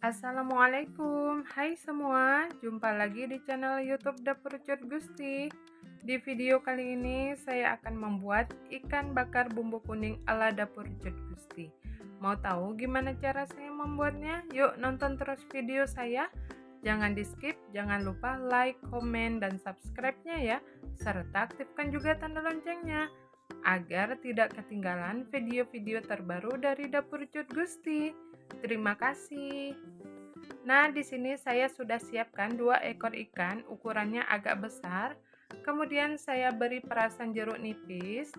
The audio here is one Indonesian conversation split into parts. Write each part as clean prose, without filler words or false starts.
Assalamualaikum, hai semua, jumpa lagi di channel YouTube Dapur Cut Gusti. Di video kali ini saya akan membuat ikan bakar bumbu kuning ala Dapur Cut Gusti. Mau tahu gimana cara saya membuatnya? Yuk nonton terus video saya. Jangan di skip, jangan lupa like, komen, dan subscribe-nya ya. Serta aktifkan juga tanda loncengnya agar tidak ketinggalan video-video terbaru dari Dapur Cut Gusti. Terima kasih. Nah, di sini saya sudah siapkan 2 ekor ikan, ukurannya agak besar. Kemudian saya beri perasan jeruk nipis.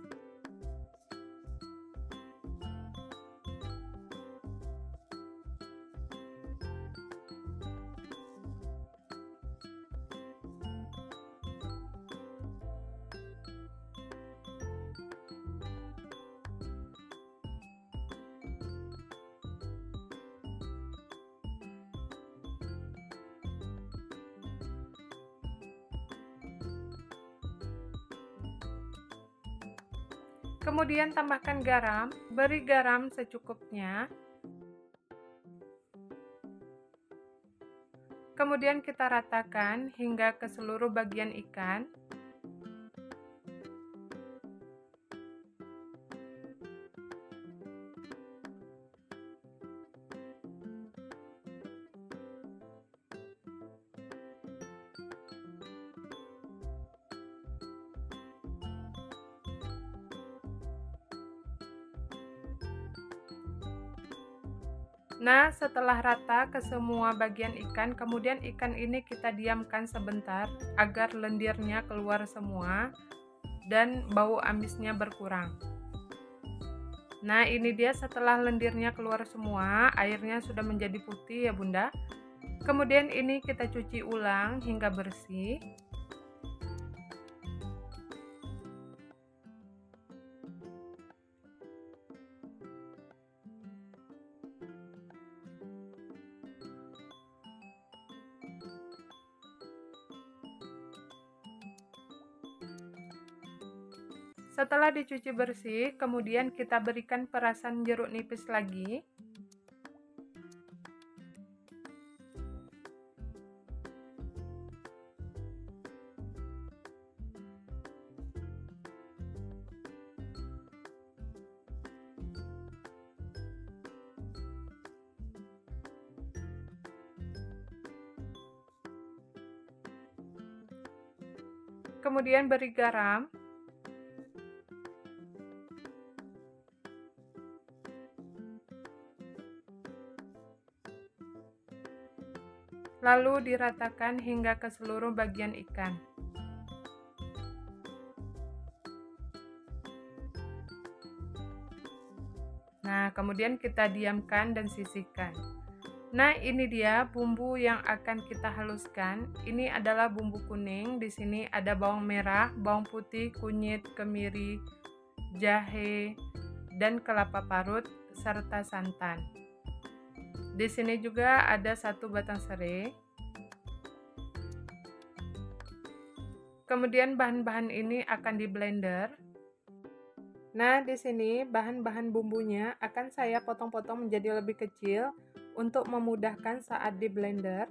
Kemudian tambahkan garam, beri garam secukupnya. Kemudian kita ratakan hingga ke seluruh bagian ikan. Nah, setelah rata ke semua bagian ikan, kemudian ikan ini kita diamkan sebentar agar lendirnya keluar semua dan bau amisnya berkurang. Nah, ini dia setelah lendirnya keluar semua, airnya sudah menjadi putih ya Bunda. Kemudian ini kita cuci ulang hingga bersih. Setelah dicuci bersih, kemudian kita berikan perasan jeruk nipis lagi. Kemudian beri garam. Lalu diratakan hingga ke seluruh bagian ikan. Nah, kemudian kita diamkan dan sisihkan. Nah, ini dia bumbu yang akan kita haluskan. Ini adalah bumbu kuning. Di sini ada bawang merah, bawang putih, kunyit, kemiri, jahe, dan kelapa parut serta santan. Di sini juga ada 1 batang serai. Kemudian bahan-bahan ini akan di blender. Nah, di sini bahan-bahan bumbunya akan saya potong-potong menjadi lebih kecil untuk memudahkan saat di blender.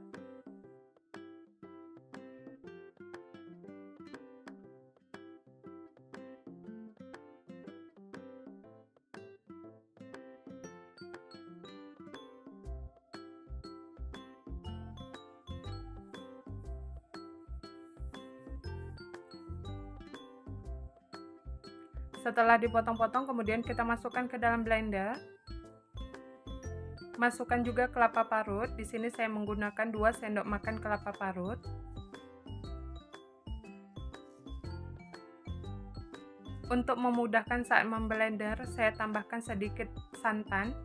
Setelah dipotong-potong, kemudian kita masukkan ke dalam blender. Masukkan juga kelapa parut. Di sini saya menggunakan 2 sendok makan kelapa parut. Untuk memudahkan saat memblender, saya tambahkan sedikit santan.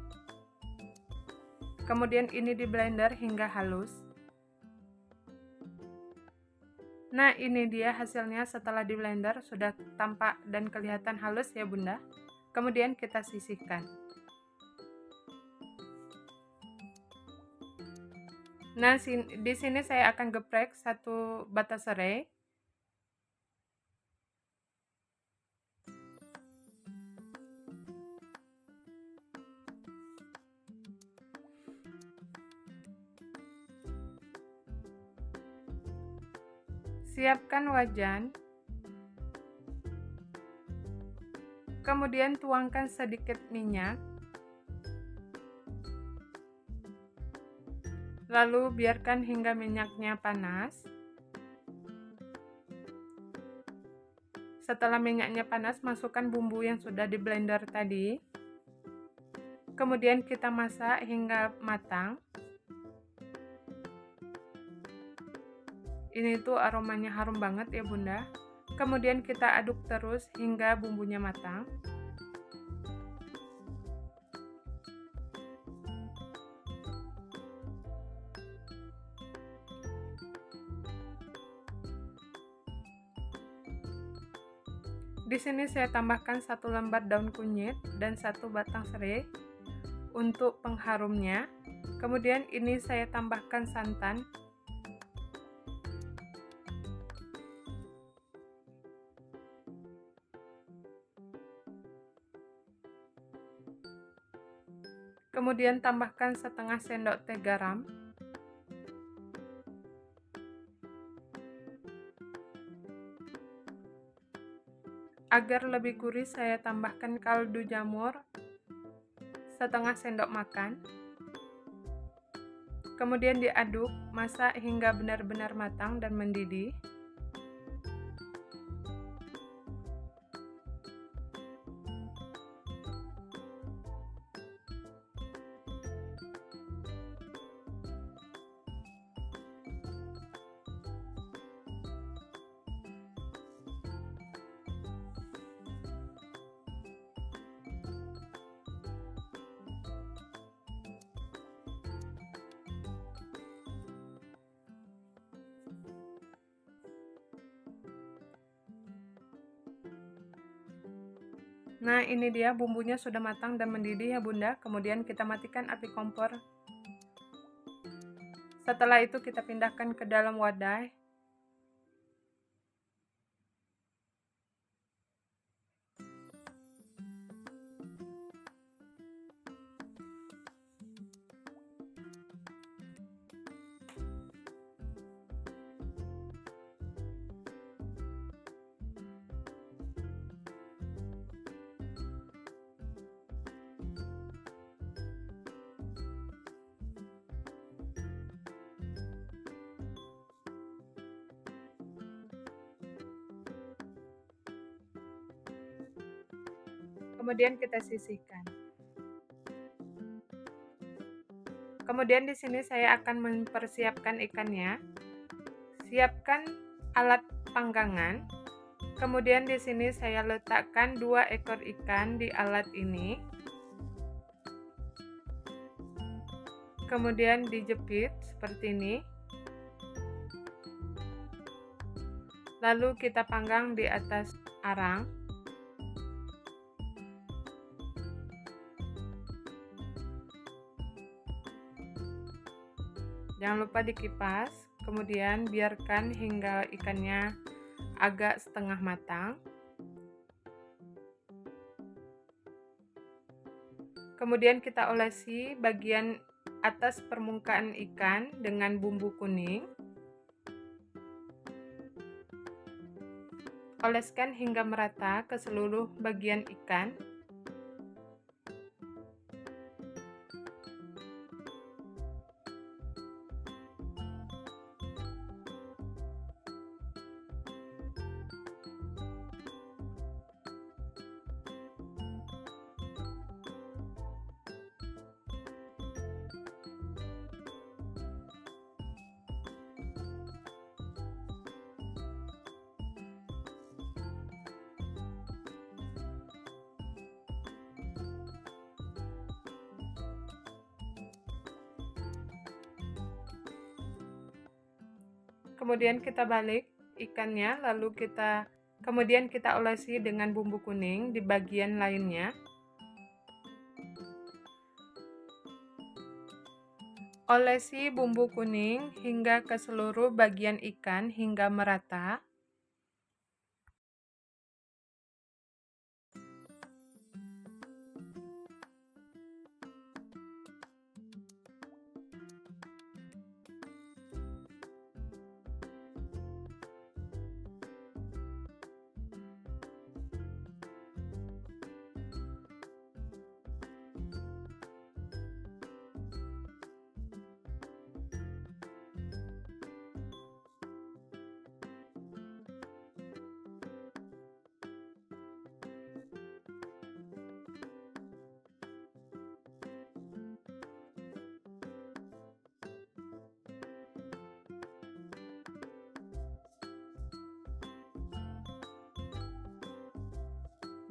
Kemudian ini di blender hingga halus. Nah, ini dia hasilnya setelah di blender, sudah tampak dan kelihatan halus ya Bunda. Kemudian kita sisihkan. Nah, di sini saya akan geprek 1 batang serai. Siapkan wajan, kemudian tuangkan sedikit minyak, lalu biarkan hingga minyaknya panas. Setelah minyaknya panas, masukkan bumbu yang sudah di blender tadi. Kemudian kita masak hingga matang. Ini tuh aromanya harum banget ya Bunda. Kemudian kita aduk terus hingga bumbunya matang. Di sini saya tambahkan 1 lembar daun kunyit dan 1 batang serai untuk pengharumnya. Kemudian ini saya tambahkan santan. Kemudian tambahkan setengah sendok teh garam. Agar lebih gurih, saya tambahkan kaldu jamur setengah sendok makan. Kemudian diaduk, masak hingga benar-benar matang dan mendidih. Nah, ini dia bumbunya sudah matang dan mendidih ya Bunda. Kemudian kita matikan api kompor. Setelah itu kita pindahkan ke dalam wadah. Kemudian kita sisihkan. Kemudian di sini saya akan mempersiapkan ikannya. Siapkan alat panggangan. Kemudian di sini saya letakkan 2 ekor ikan di alat ini. Kemudian dijepit seperti ini. Lalu kita panggang di atas arang. Jangan lupa dikipas, kemudian biarkan hingga ikannya agak setengah matang. Kemudian kita olesi bagian atas permukaan ikan dengan bumbu kuning. Oleskan hingga merata ke seluruh bagian ikan. Kemudian kita balik ikannya, lalu kemudian kita olesi dengan bumbu kuning di bagian lainnya. Olesi bumbu kuning hingga ke seluruh bagian ikan hingga merata.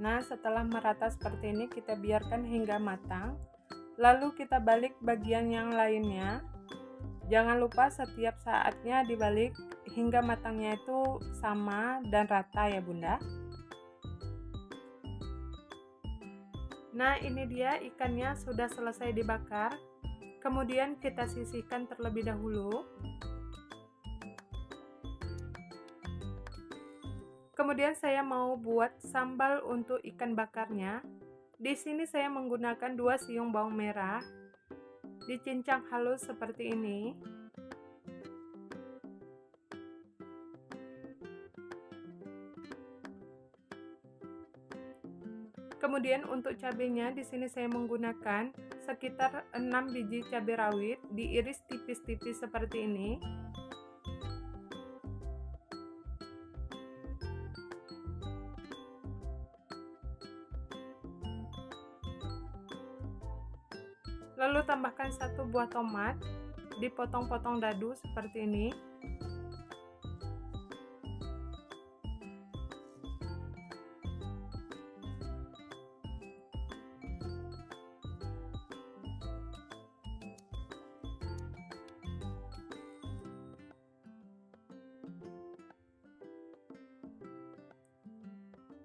Nah, setelah merata seperti ini kita biarkan hingga matang. Lalu kita balik bagian yang lainnya. Jangan lupa setiap saatnya dibalik hingga matangnya itu sama dan rata ya Bunda. Nah, ini dia ikannya sudah selesai dibakar. Kemudian kita sisihkan terlebih dahulu. Kemudian saya mau buat sambal untuk ikan bakarnya. Di sini saya menggunakan 2 siung bawang merah. Dicincang halus seperti ini. Kemudian untuk cabenya di sini saya menggunakan sekitar 6 biji cabai rawit diiris tipis-tipis seperti ini. Lalu tambahkan 1 buah tomat dipotong-potong dadu seperti ini.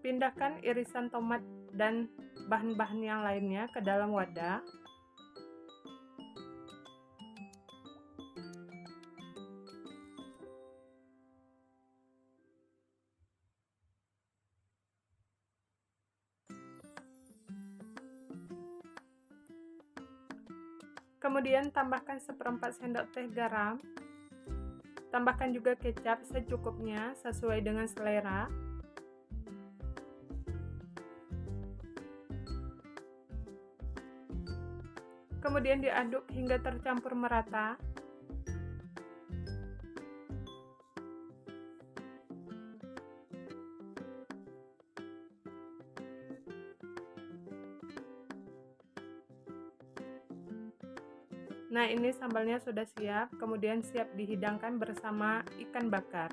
Pindahkan irisan tomat dan bahan-bahan yang lainnya ke dalam wadah. Kemudian tambahkan 1/4 sendok teh garam. Tambahkan juga kecap secukupnya sesuai dengan selera. Kemudian diaduk hingga tercampur merata. Nah, ini sambalnya sudah siap, kemudian siap dihidangkan bersama ikan bakar.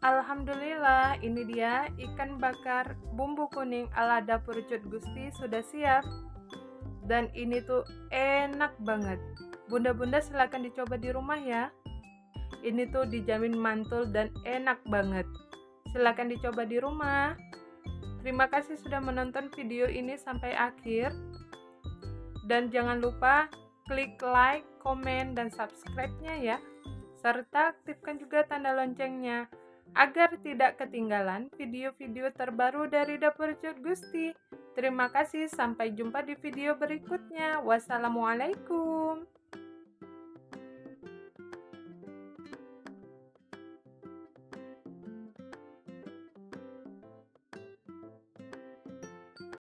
Alhamdulillah, ini dia ikan bakar bumbu kuning ala dapur Cut Gusti sudah siap. Dan ini tuh enak banget. Bunda-bunda silahkan dicoba di rumah ya. Ini tuh dijamin mantul dan enak banget. Silahkan dicoba di rumah. Terima kasih sudah menonton video ini sampai akhir. Dan jangan lupa klik like, komen, dan subscribe-nya ya. Serta aktifkan juga tanda loncengnya agar tidak ketinggalan video-video terbaru dari Dapur Cut Gusti. Terima kasih, sampai jumpa di video berikutnya. Wassalamualaikum.